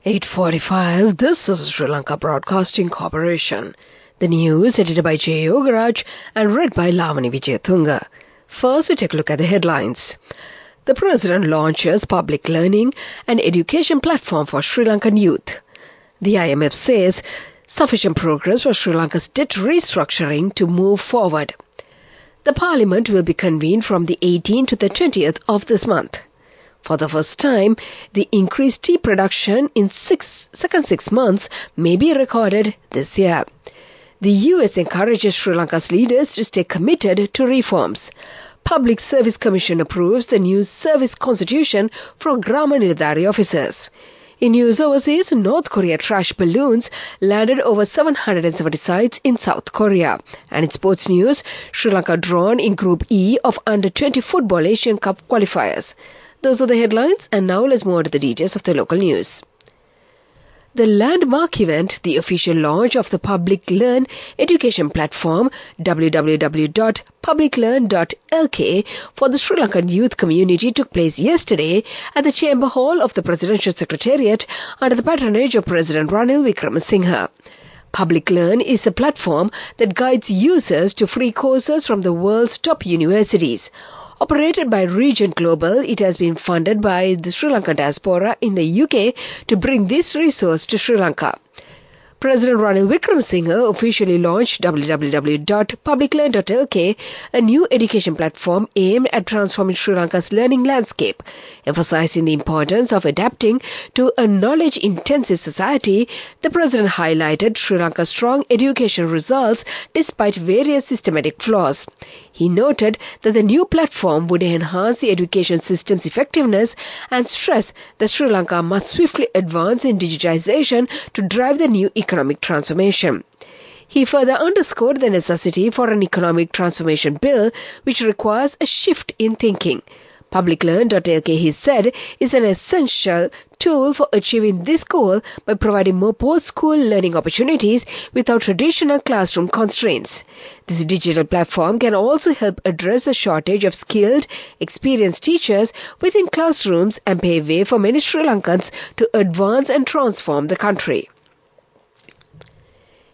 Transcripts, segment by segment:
8:45. This is Sri Lanka Broadcasting Corporation. The news edited by J. Yogaraj and read by Lavani Vijayatunga. First, we take a look at the headlines. The President launches public learning and education platform for Sri Lankan youth. The IMF says sufficient progress for Sri Lanka's debt restructuring to move forward. The Parliament will be convened from the 18th to the 20th of this month. For the first time, the increased tea production in second 6 months may be recorded this year. The US encourages Sri Lanka's leaders to stay committed to reforms. Public Service Commission approves the new service constitution for Grama Nilidhari officers. In news overseas, North Korea trash balloons landed over 770 sites in South Korea. And in sports news, Sri Lanka drawn in Group E of Under-20 Football Asian Cup qualifiers. Those are the headlines, and now let's move on to the details of the local news. The landmark event, the official launch of the Public Learn education platform www.publiclearn.lk for the Sri Lankan youth community took place yesterday at the Chamber Hall of the Presidential Secretariat under the patronage of President Ranil Wickremesinghe. Public Learn is a platform that guides users to free courses from the world's top universities. Operated by Region Global, it has been funded by the Sri Lanka diaspora in the UK to bring this resource to Sri Lanka. President Ranil Wickremesinghe officially launched www.publiclearn.lk, a new education platform aimed at transforming Sri Lanka's learning landscape. Emphasizing the importance of adapting to a knowledge-intensive society, the President highlighted Sri Lanka's strong education results despite various systematic flaws. He noted that the new platform would enhance the education system's effectiveness and stressed that Sri Lanka must swiftly advance in digitization to drive the new economic transformation. He further underscored the necessity for an economic transformation bill which requires a shift in thinking. PublicLearn.lk, he said, is an essential tool for achieving this goal by providing more post-school learning opportunities without traditional classroom constraints. This digital platform can also help address the shortage of skilled, experienced teachers within classrooms and pave way for many Sri Lankans to advance and transform the country.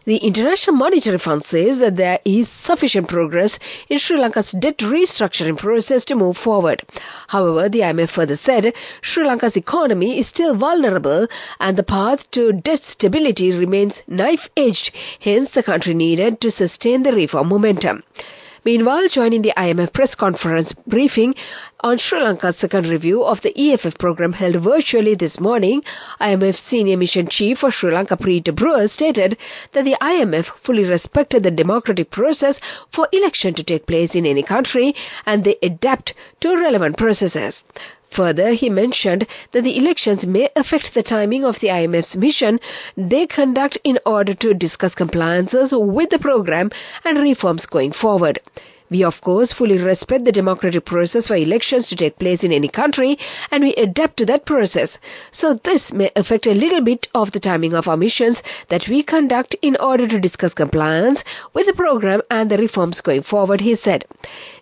The International Monetary Fund says that there is sufficient progress in Sri Lanka's debt restructuring process to move forward. However, the IMF further said Sri Lanka's economy is still vulnerable and the path to debt stability remains knife-edged, hence the country needed to sustain the reform momentum. Meanwhile, joining the IMF press conference briefing on Sri Lanka's second review of the EFF program held virtually this morning, IMF Senior Mission Chief for Sri Lanka Preet Brewer stated that the IMF fully respected the democratic process for election to take place in any country and they adapt to relevant processes. Further, he mentioned that the elections may affect the timing of the IMF's mission they conduct in order to discuss compliances with the program and reforms going forward. We, of course, fully respect the democratic process for elections to take place in any country and we adapt to that process. So this may affect a little bit of the timing of our missions that we conduct in order to discuss compliance with the program and the reforms going forward, he said.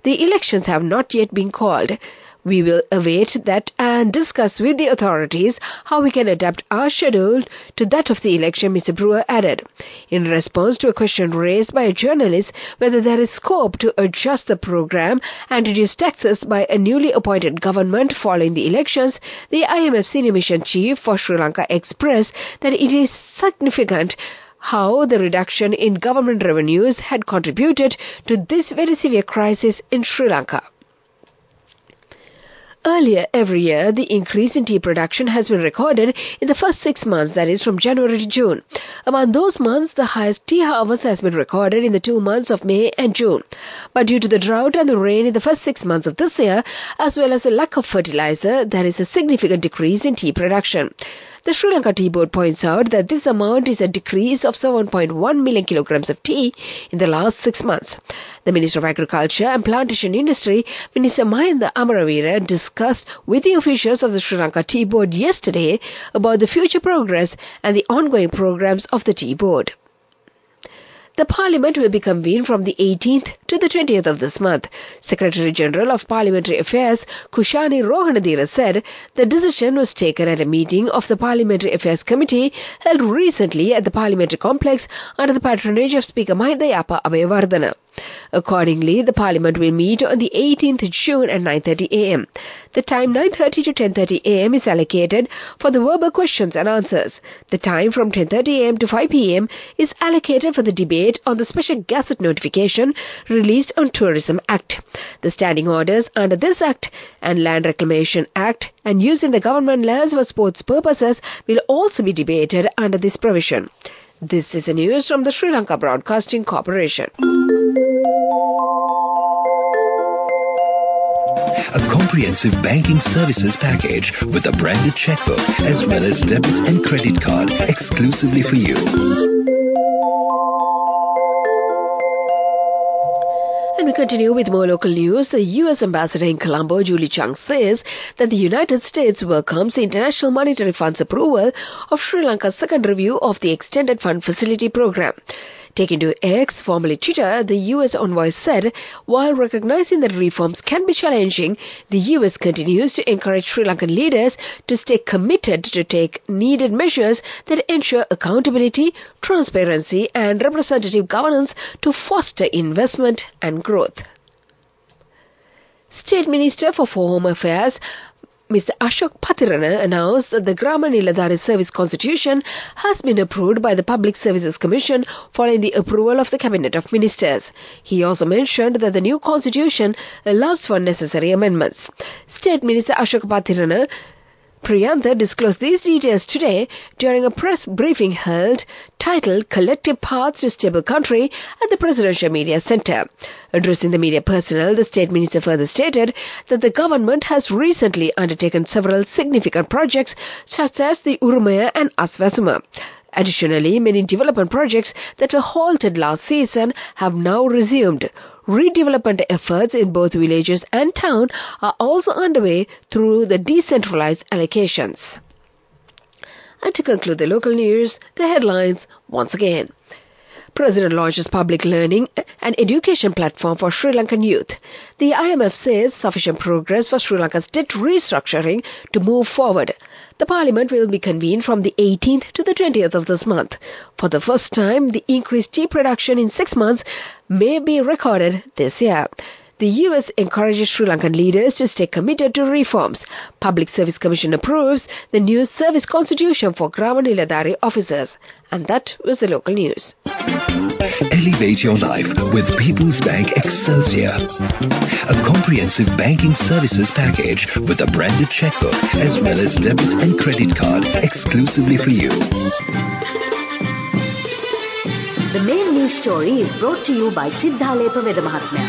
The elections have not yet been called. We will await that and discuss with the authorities how we can adapt our schedule to that of the election, Mr. Brewer added. In response to a question raised by a journalist whether there is scope to adjust the program and reduce taxes by a newly appointed government following the elections, the IMF Senior Mission Chief for Sri Lanka expressed that it is significant how the reduction in government revenues had contributed to this very severe crisis in Sri Lanka. Earlier every year, the increase in tea production has been recorded in the first 6 months, that is from January to June. Among those months, the highest tea harvest has been recorded in the 2 months of May and June. But due to the drought and the rain in the first 6 months of this year, as well as the lack of fertilizer, there is a significant decrease in tea production. The Sri Lanka Tea Board points out that this amount is a decrease of 7.1 million kilograms of tea in the last 6 months. The Minister of Agriculture and Plantation Industry, Minister Mahinda Amaraveera, discussed with the officials of the Sri Lanka Tea Board yesterday about the future progress and the ongoing programs of the Tea Board. The Parliament will be convened from the 18th to to the 20th of this month. Secretary General of Parliamentary Affairs Kushani Rohanadira said the decision was taken at a meeting of the Parliamentary Affairs Committee held recently at the Parliamentary Complex under the patronage of Speaker Mahinda Yapa Abeyawardena. Accordingly, the Parliament will meet on the 18th June at 9:30 a.m. The time 9:30 to 10:30 a.m. is allocated for the verbal questions and answers. The time from 10:30 a.m. to 5 p.m. is allocated for the debate on the special gazette notification released on Tourism Act. The standing orders under this Act and Land Reclamation Act and using the government lands for sports purposes will also be debated under this provision. This is the news from the Sri Lanka Broadcasting Corporation. A comprehensive banking services package with a branded checkbook as well as debit and credit card exclusively for you. And we continue with more local news. The U.S. Ambassador in Colombo, Julie Chung, says that the United States welcomes the International Monetary Fund's approval of Sri Lanka's second review of the Extended Fund Facility Program. Taking to X, formerly Twitter, the U.S. envoy said, while recognizing that reforms can be challenging, the U.S. continues to encourage Sri Lankan leaders to stay committed to take needed measures that ensure accountability, transparency and representative governance to foster investment and growth. State Minister for Home Affairs Mr. Ashok Patirana announced that the Grama Niladhari Service Constitution has been approved by the Public Services Commission following the approval of the Cabinet of Ministers. He also mentioned that the new constitution allows for necessary amendments. State Minister Ashok Patirana Priyantha disclosed these details today during a press briefing held titled Collective Paths to Stable Country at the Presidential Media Centre. Addressing the media personnel, the State Minister further stated that the government has recently undertaken several significant projects such as the Urumaya and Aswasuma. Additionally, many development projects that were halted last season have now resumed. Redevelopment efforts in both villages and town are also underway through the decentralized allocations. And to conclude the local news, the headlines once again. President launches public learning and education platform for Sri Lankan youth. The IMF says sufficient progress for Sri Lanka's debt restructuring to move forward. The Parliament will be convened from the 18th to the 20th of this month. For the first time, the increased tea production in 6 months may be recorded this year. The U.S. encourages Sri Lankan leaders to stay committed to reforms. Public Service Commission approves the new service constitution for Grama Niladhari officers. And that was the local news. Elevate your life with People's Bank Excelsior. A comprehensive banking services package with a branded checkbook as well as debit and credit card exclusively for you. The main news story is brought to you by Sinhala Mahatmya.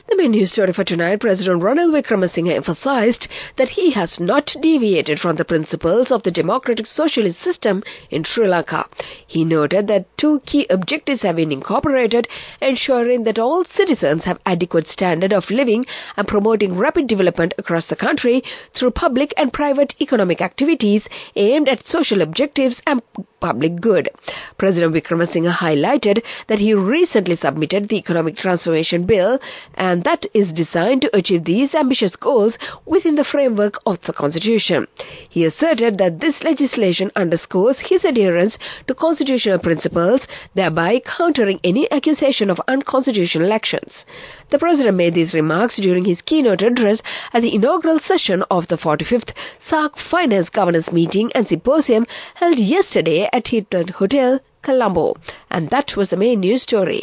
The main news story for tonight, President Ranil Wickremesinghe emphasized that he has not deviated from the principles of the democratic socialist system in Sri Lanka. He noted that 2 key objectives have been incorporated, ensuring that all citizens have adequate standard of living and promoting rapid development across the country through public and private economic activities aimed at social objectives and public good. President Wickremesinghe highlighted that he recently submitted the Economic Transformation Bill and that is designed to achieve these ambitious goals within the framework of the Constitution. He asserted that this legislation underscores his adherence to constitutional principles, thereby countering any accusation of unconstitutional actions. The President made these remarks during his keynote address at the inaugural session of the 45th SAARC Finance Governors Meeting and Symposium held yesterday at Hilton Hotel, Colombo. And that was the main news story.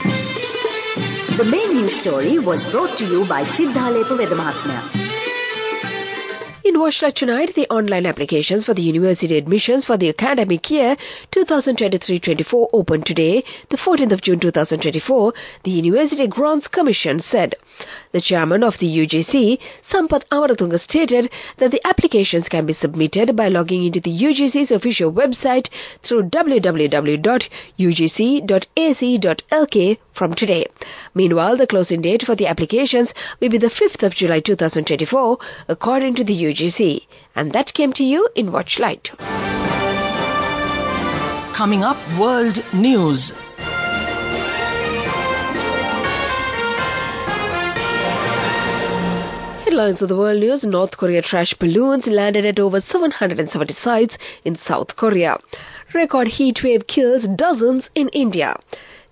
The main news story was brought to you by Sinhala Mahatmya. In Watchlight tonight, the online applications for the university admissions for the academic year 2023-24 opened today, the 14th of June 2024, the University Grants Commission said. The chairman of the UGC, Sampath Amaratunga, stated that the applications can be submitted by logging into the UGC's official website through www.ugc.ac.lk from today. Meanwhile, the closing date for the applications will be the 5th of July 2024, according to the UGC. And that came to you in Watchlight. Coming up, World News. Headlines of the world news. North Korea trash balloons landed at over 770 sites in South Korea. Record heat wave kills dozens in India.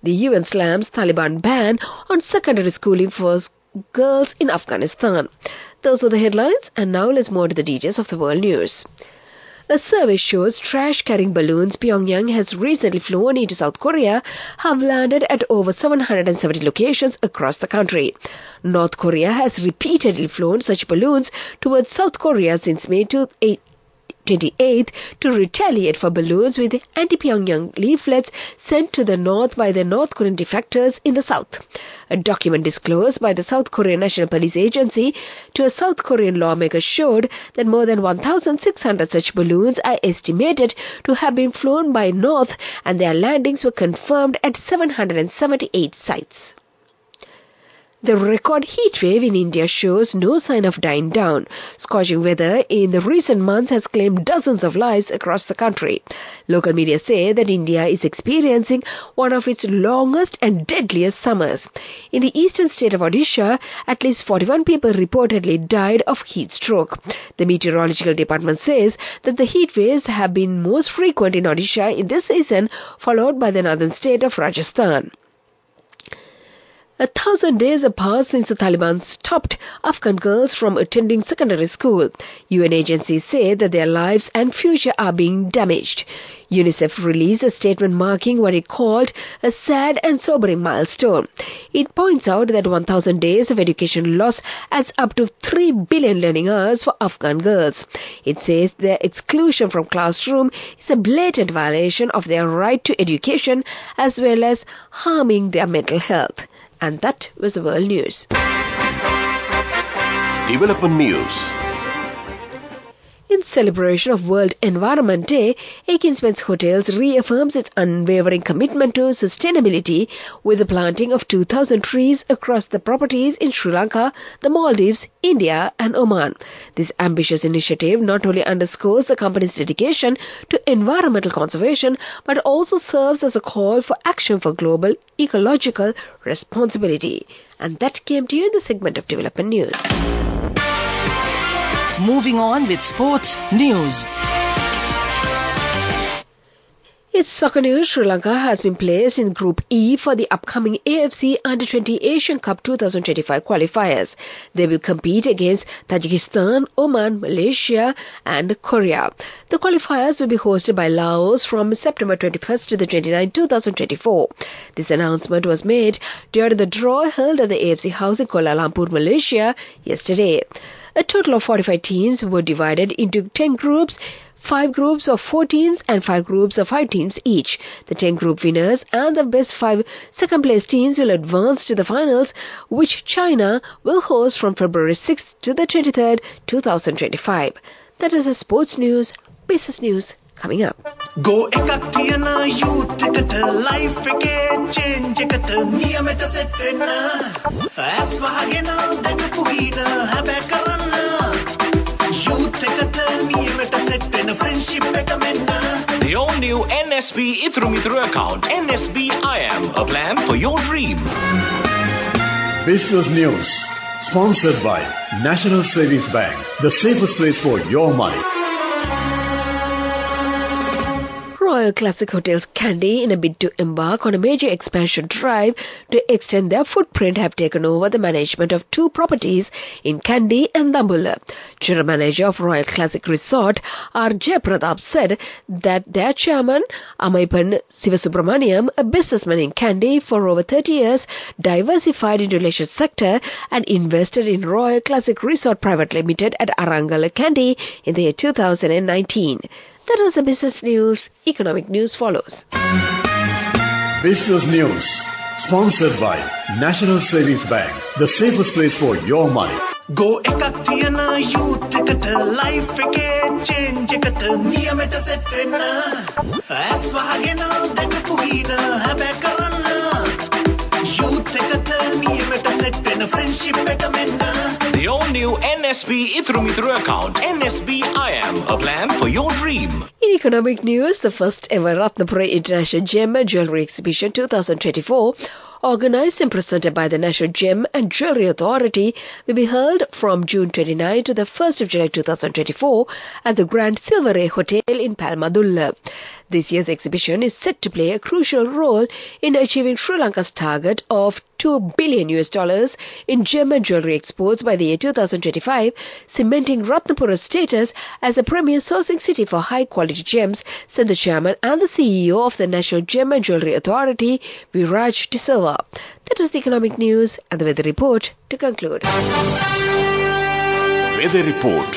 The UN slams Taliban ban on secondary schooling for girls in Afghanistan. Those are the headlines, and now let's move to the details of the world news. A survey shows trash-carrying balloons Pyongyang has recently flown into South Korea have landed at over 770 locations across the country. North Korea has repeatedly flown such balloons towards South Korea since May 28th to retaliate for balloons with anti-Pyongyang leaflets sent to the north by the North Korean defectors in the south. A document disclosed by the South Korean National Police Agency to a South Korean lawmaker showed that more than 1,600 such balloons are estimated to have been flown by North, and their landings were confirmed at 778 sites. The record heat wave in India shows no sign of dying down. Scorching weather in the recent months has claimed dozens of lives across the country. Local media say that India is experiencing one of its longest and deadliest summers. In the eastern state of Odisha, at least 41 people reportedly died of heat stroke. The meteorological department says that the heat waves have been most frequent in Odisha in this season, followed by the northern state of Rajasthan. 1,000 days have passed since the Taliban stopped Afghan girls from attending secondary school. UN agencies say that their lives and future are being damaged. UNICEF released a statement marking what it called a sad and sobering milestone. It points out that 1,000 days of education loss adds up to 3 billion learning hours for Afghan girls. It says their exclusion from classroom is a blatant violation of their right to education as well as harming their mental health. And that was the world news. Development news. In celebration of World Environment Day, Aiken-Spence Hotels reaffirms its unwavering commitment to sustainability with the planting of 2,000 trees across the properties in Sri Lanka, the Maldives, India and Oman. This ambitious initiative not only underscores the company's dedication to environmental conservation but also serves as a call for action for global ecological responsibility. And that came to you in the segment of Development News. Moving on with sports news. It's soccer news. Sri Lanka has been placed in Group E for the upcoming AFC Under-20 Asian Cup 2025 qualifiers. They will compete against Tajikistan, Oman, Malaysia and Korea. The qualifiers will be hosted by Laos from September 21st to the 29th, 2024. This announcement was made during the draw held at the AFC House in Kuala Lumpur, Malaysia yesterday. A total of 45 teams were divided into 10 groups, 5 groups of 4 teams and 5 groups of 5 teams each. The 10 group winners and the best 5 second-place teams will advance to the finals, which China will host from February 6th to the 23rd, 2025. That is the sports news, business news coming up. Go ekakiyana youth ekata life eke change ekata niyameta set wenna aswahagena dakapuhina habe karanna youth ekata niyameta set wenna friendship eka menna. The all-new NSB Ithru account, NSB IAM, a plan for your dream. Business news, sponsored by National Savings Bank, the safest place for your money. Royal Classic Hotels Kandy, in a bid to embark on a major expansion drive to extend their footprint, have taken over the management of 2 properties in Kandy and Dambulla. General Manager of Royal Classic Resort, R. J. Pratap, said that their chairman, Amaipan Sivasubramaniam, a businessman in Kandy for over 30 years, diversified into leisure sector and invested in Royal Classic Resort Private Limited at Arangala, Kandy in the year 2019. That was the business news. Economic news follows. Business news, sponsored by National Savings Bank, the safest place for your money. Go ekakiyana youth ekata life eke change ekata niyameta set wenna aswahagena dakapuhina habe karanna youth ekata niyameta set wenna friendship eka menna. The all-new NSB Ithru account, NSB IAM, a plan for your dream. In economic news, the first ever Ratnapura International Gem Jewelry Exhibition 2024 organised and presented by the National Gem and Jewellery Authority, will be held from June 29 to the 1st of July 2024 at the Grand Silver Hotel in Palmadulla. This year's exhibition is set to play a crucial role in achieving Sri Lanka's target of $2 billion in gem and jewellery exports by the year 2025, cementing Ratnapura's status as a premier sourcing city for high-quality gems, said the chairman and the CEO of the National Gem and Jewellery Authority, Viraj De Silva. That was the economic news and the weather report to conclude. Weather report.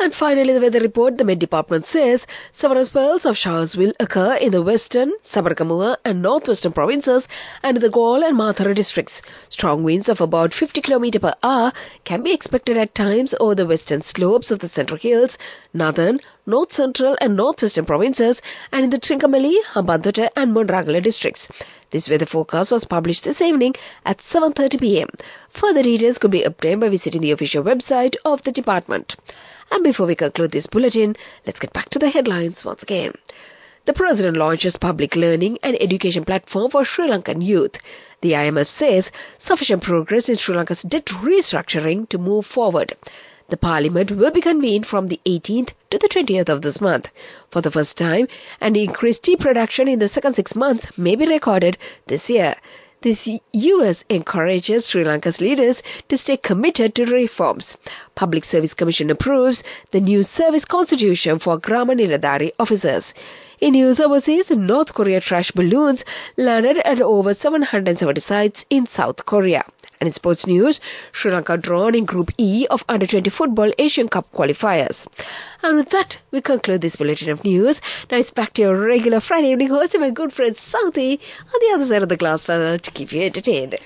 And finally, the weather report. The Met Department says several spells of showers will occur in the western, Sabarkamua and northwestern provinces and in the Galle and Mathura districts. Strong winds of about 50 km per hour can be expected at times over the western slopes of the Central Hills, northern, north central and northwestern provinces and in the Trincomalee, Hambantota and Monragala districts. This weather forecast was published this evening at 7:30 p.m. Further details could be obtained by visiting the official website of the department. And before we conclude this bulletin, let's get back to the headlines once again. The President launches public learning and education platform for Sri Lankan youth. The IMF says sufficient progress in Sri Lanka's debt restructuring to move forward. The Parliament will be convened from the 18th to the 20th of this month. For the first time, an increased tea production in the second 6 months may be recorded this year. This US encourages Sri Lanka's leaders to stay committed to reforms. Public Service Commission approves the new service constitution for Grama Niladhari officers. In news overseas, North Korea trash balloons landed at over 770 sites in South Korea. And in sports news, Sri Lanka drawn in Group E of Under-20 Football Asian Cup qualifiers. And with that, we conclude this bulletin of news. Now it's back to your regular Friday evening host, my good friend Sauti, on the other side of the glass panel to keep you entertained.